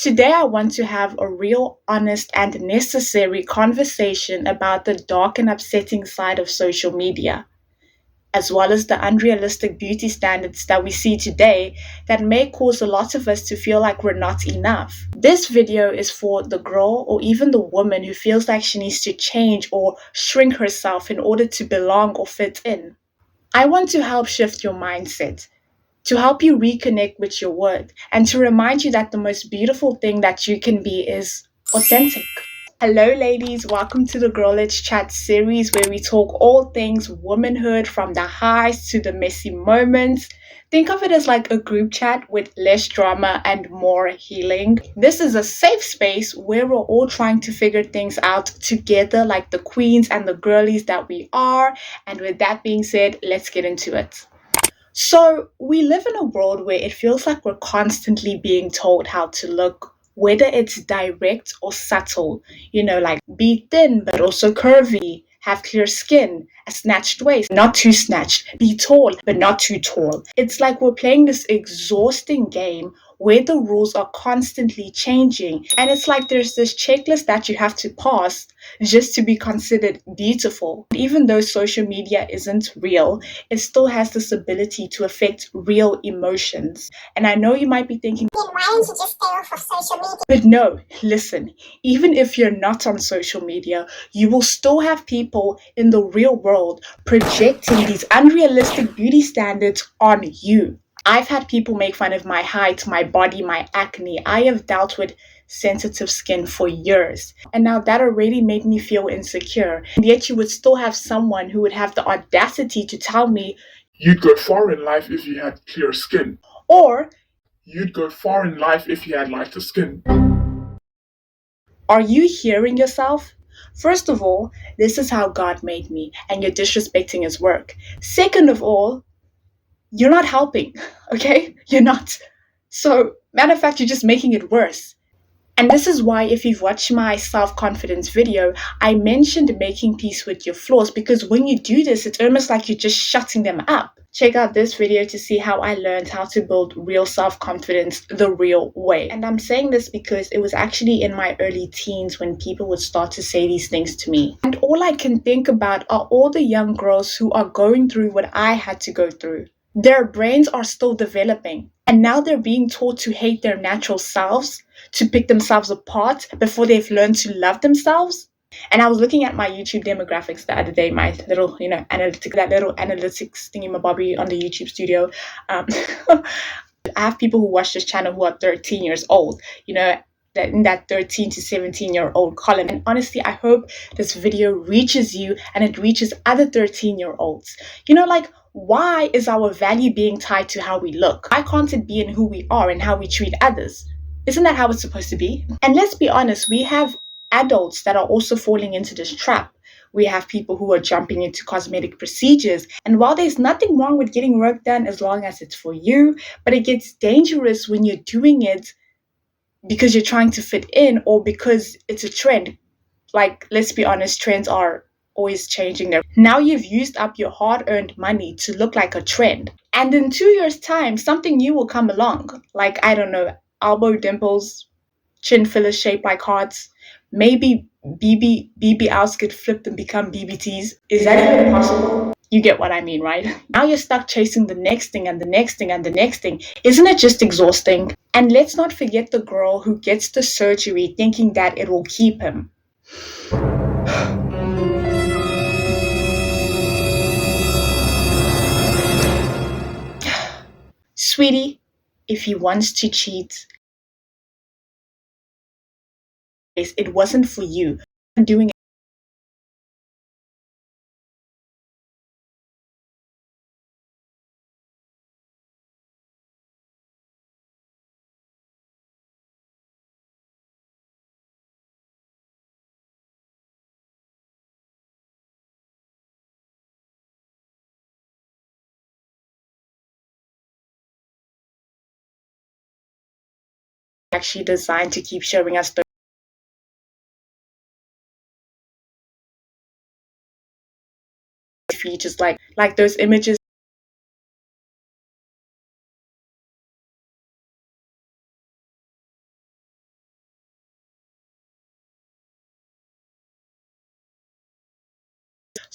Today, I want to have a real, honest, and necessary conversation about the dark and upsetting side of social media, as well as the unrealistic beauty standards that we see today that may cause a lot of us to feel like we're not enough. This video is for the girl or even the woman who feels like she needs to change or shrink herself in order to belong or fit in. I want to help shift your mindset, to help you reconnect with your worth, and to remind you that the most beautiful thing that you can be is authentic. Hello, ladies. Welcome to the Girl Let's Chat series where we talk all things womanhood from the highs to the messy moments. Think of it as like a group chat with less drama and more healing. This is a safe space where we're all trying to figure things out together, like the queens and the girlies that we are. And with that being said, let's get into it. So, we live in a world where it feels like we're constantly being told how to look, whether it's direct or subtle, like be thin but also curvy, have clear skin, a snatched waist, not too snatched, be tall but not too tall. It's like we're playing this exhausting game where the rules are constantly changing, and it's like there's this checklist that you have to pass just to be considered beautiful. Even though social media isn't real, it still has this ability to affect real emotions. And I know you might be thinking, then why don't you just stay off of social media? But no, listen, even if you're not on social media, you will still have people in the real world projecting these unrealistic beauty standards on you. I've had people make fun of my height, my body, my acne. I have dealt with sensitive skin for years. And now that already made me feel insecure. And yet you would still have someone who would have the audacity to tell me, You'd go far in life if you had clear skin. or You'd go far in life if you had lighter skin. are you hearing yourself? First of all, this is how God made me, and you're disrespecting his work. Second of all, you're not helping, okay? You're not. So, matter of fact, you're just making it worse. And this is why, if you've watched my self confidence video, I mentioned making peace with your flaws, because when you do this, it's almost like you're just shutting them up. Check out this video to see how I learned how to build real self confidence the real way. And I'm saying this because it was actually in my early teens when people would start to say these things to me. And all I can think about are all the young girls who are going through what I had to go through. Their brains are still developing, and now they're being taught to hate their natural selves, to pick themselves apart before they've learned to love themselves. And I was looking at my YouTube demographics the other day, my little, analytics thingy my bobby on the YouTube studio. I have people who watch this channel who are 13 years old, that in that 13 to 17-year-old column. And honestly, I hope this video reaches you and it reaches other 13-year-olds. Why is our value being tied to how we look? Why can't it be in who we are and how we treat others? Isn't that how it's supposed to be? And let's be honest, we have adults that are also falling into this trap. We have people who are jumping into cosmetic procedures. And while there's nothing wrong with getting work done as long as it's for you, but it gets dangerous when you're doing it because you're trying to fit in or because it's a trend. Like, let's be honest, trends are always changing there. Now you've used up your hard-earned money to look like a trend. And in 2 years' time, something new will come along. Like, I don't know, elbow dimples, chin fillers shaped like hearts. Maybe BBLs get flipped and become BBTs. Is that even possible? You get what I mean, right? Now you're stuck chasing the next thing and the next thing and the next thing. Isn't it just exhausting? And let's not forget the girl who gets the surgery thinking that it will keep him. Sweetie, if he wants to cheat, it wasn't for you. Doing actually designed to keep showing us the features, like those images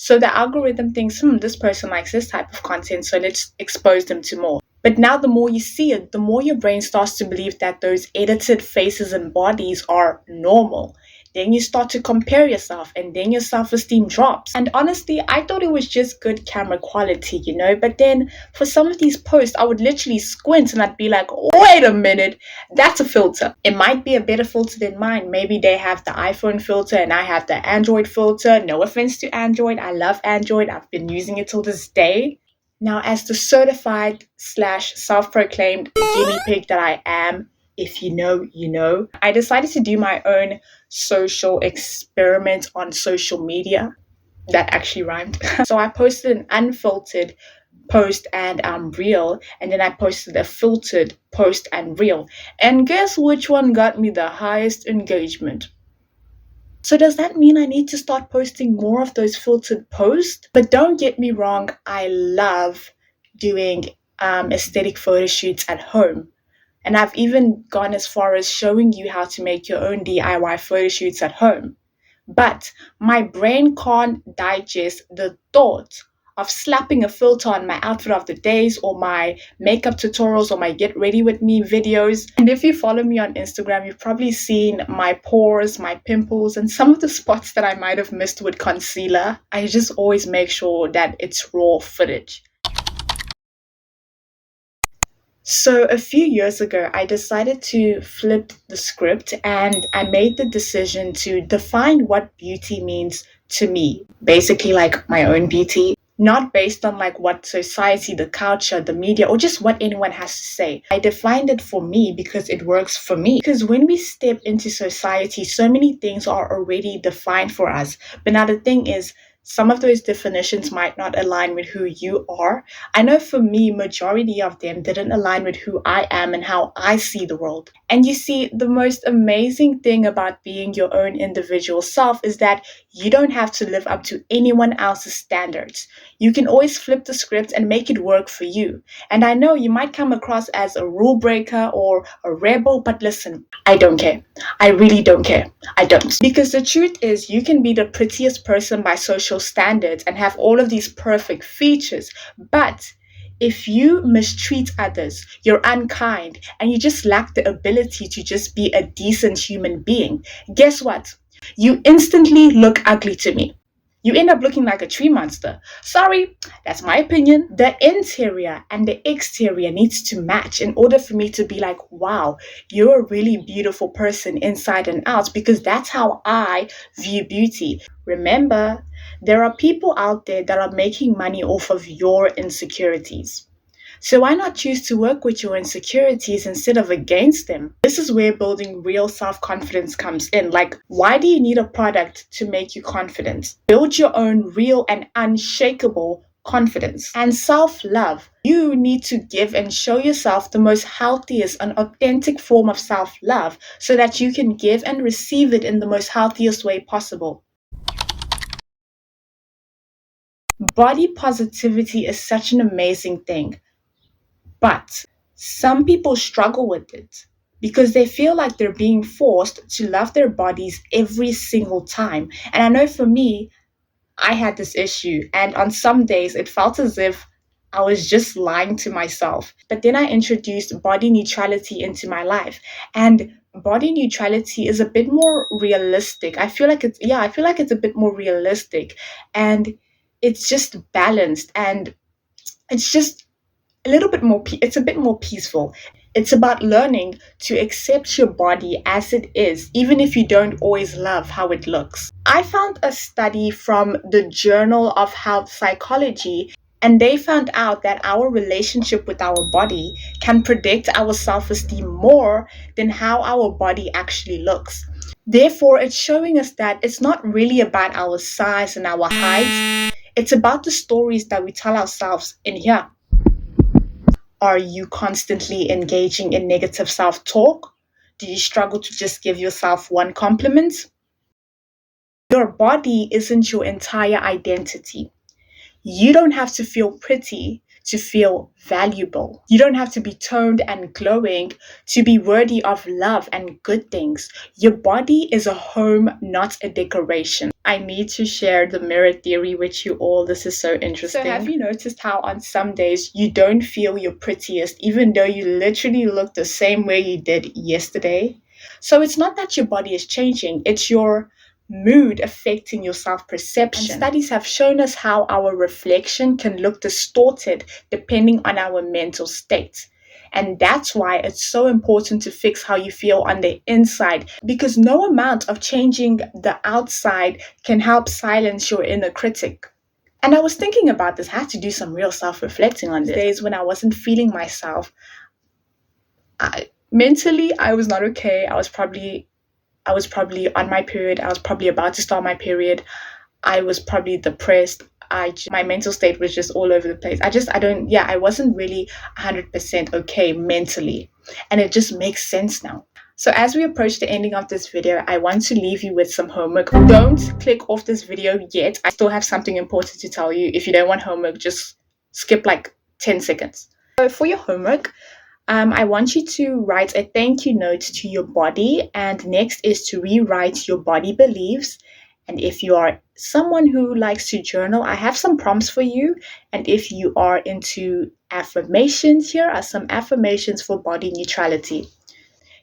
So the algorithm thinks, this person likes this type of content, so let's expose them to more. But now the more you see it, the more your brain starts to believe that those edited faces and bodies are normal. Then you start to compare yourself, and then your self esteem drops. And honestly, I thought it was just good camera quality, But then for some of these posts, I would literally squint and I'd be like, wait a minute, that's a filter. It might be a better filter than mine. Maybe they have the iPhone filter and I have the Android filter. No offense to Android. I love Android. I've been using it till this day. Now, as the certified slash self proclaimed guinea pig that I am, if you know, you know, I decided to do my own social experiment on social media. That actually rhymed. So I posted an unfiltered post and reel, and then I posted a filtered post and reel. And guess which one got me the highest engagement? So does that mean I need to start posting more of those filtered posts? But don't get me wrong, I love doing aesthetic photo shoots at home. And I've even gone as far as showing you how to make your own DIY photo shoots at home. But my brain can't digest the thought of slapping a filter on my outfit of the days or my makeup tutorials or my get ready with me videos. And if you follow me on Instagram, you've probably seen my pores, my pimples, and some of the spots that I might have missed with concealer. I just always make sure that it's raw footage. So, a few years ago, I decided to flip the script and I made the decision to define what beauty means to me. Basically, like my own beauty, not based on like what society, the culture, the media, or just what anyone has to say. I defined it for me because it works for me. Because when we step into society, so many things are already defined for us. But now the thing is, some of those definitions might not align with who you are. I know for me, majority of them didn't align with who I am and how I see the world. And you see, the most amazing thing about being your own individual self is that you don't have to live up to anyone else's standards. You can always flip the script and make it work for you. And I know you might come across as a rule breaker or a rebel, but listen, I don't care. I really don't care. I don't. Because the truth is, you can be the prettiest person by social standards and have all of these perfect features, but if you mistreat others, you're unkind, and you just lack the ability to just be a decent human being, guess what? You instantly look ugly to me. You end up looking like a tree monster. Sorry, that's my opinion. The interior and the exterior needs to match in order for me to be like, wow, you're a really beautiful person inside and out, because that's how I view beauty. Remember, there are people out there that are making money off of your insecurities. So why not choose to work with your insecurities instead of against them? This is where building real self-confidence comes in. Like, why do you need a product to make you confident? Build your own real and unshakable confidence and self-love. You need to give and show yourself the most healthiest and authentic form of self-love so that you can give and receive it in the most healthiest way possible. Body positivity is such an amazing thing. But some people struggle with it because they feel like they're being forced to love their bodies every single time. And I know for me, I had this issue, and on some days it felt as if I was just lying to myself. But then I introduced body neutrality into my life, and body neutrality is a bit more realistic. I feel like it's a bit more realistic, and it's just balanced, and it's just it's a bit more peaceful. It's about learning to accept your body as it is, even if you don't always love how it looks. I found a study from the Journal of Health Psychology, and they found out that our relationship with our body can predict our self-esteem more than how our body actually looks. Therefore, it's showing us that it's not really about our size and our height. It's about the stories that we tell ourselves in here. Are you constantly engaging in negative self talk? Do you struggle to just give yourself one compliment? Your body isn't your entire identity. You don't have to feel pretty to feel valuable. You don't have to be toned and glowing to be worthy of love and good things. Your body is a home, not a decoration. I need to share the mirror theory with you all. This is so interesting. So have you noticed how on some days you don't feel your prettiest, even though you literally look the same way you did yesterday? So it's not that your body is changing, it's your mood affecting your self perception. And studies have shown us how our reflection can look distorted depending on our mental state. And that's why it's so important to fix how you feel on the inside, because no amount of changing the outside can help silence your inner critic. And I was thinking about this, I had to do some real self reflecting on this. Days when I wasn't feeling myself, mentally, I was not okay. I was probably on my period. I was probably about to start my period. I was probably depressed. My mental state was just all over the place. I wasn't really 100% okay mentally. And it just makes sense now. So as we approach the ending of this video, I want to leave you with some homework. Don't click off this video yet. I still have something important to tell you. If you don't want homework, just skip like 10 seconds. So for your homework, I want you to write a thank you note to your body, and next is to rewrite your body beliefs. And if you are someone who likes to journal, I have some prompts for you. And if you are into affirmations, here are some affirmations for body neutrality.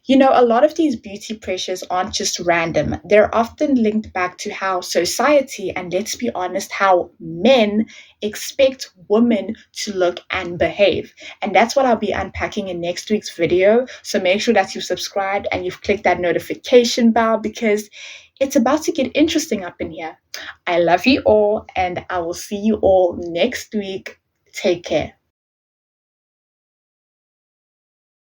You know, a lot of these beauty pressures aren't just random. They're often linked back to how society, and let's be honest, how men expect women to look and behave. And that's what I'll be unpacking in next week's video. So make sure that you've subscribed and you've clicked that notification bell, because it's about to get interesting up in here. I love you all, and I will see you all next week. Take care.